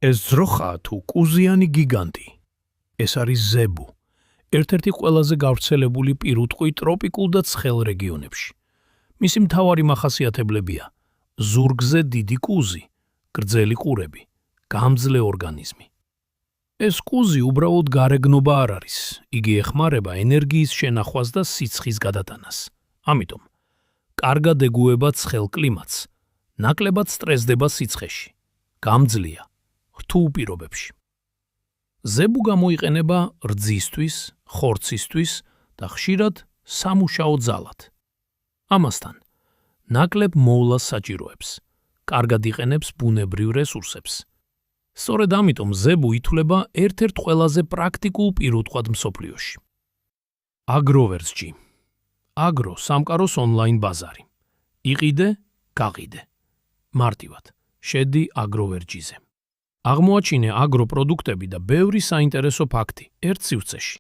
ეს ძროხაა თუ კუზიანი გიგანტი. ეს არის ზებუ, ერთ-ერთი ყველაზე გავრცელებული პირუტყვი ტროპიკულ და ცხელ რეგიონებში. მისი მთავარი მახასიათებლებია: ზურგზე დიდი კუზი, გრძელი ყურები, გამძლე ორგანიზმი. ეს კუზი უბრალოდ გარეგნობა არ არის, იგი ეხმარება ენერგიის შენახვას და სიცხის გადატანას. ამიტომ, კარგად ეგუება ცხელ კლიმატს, ნაკლებად სტრესდება სიცხეში, გამძლეა, რთულ პირობებში. ზებუ გამოიყენება რძისთვის, ხორცისთვის და ხშირად სამუშაო ძალად. ამასთან, ნაკლებ მოვლას საჭიროებს, კარგად იყენებს ბუნებრივ რესურსებს. სწორედ ამიტომ ზებუ ითვლება ერთ-ერთ ყველაზე პრაქტიკულ პირუტყვად მსოფლიოში. აგროვერსჯი. აგრო სამყაროს ონლაინ ბაზარი. იყიდე, გაყიდე. მარტივად, შედი აგროვერსჯიზე. აღმოაჩინე აგროპროდუქტები და ბევრი საინტერესო ფაქტი ერთ სივრცეში.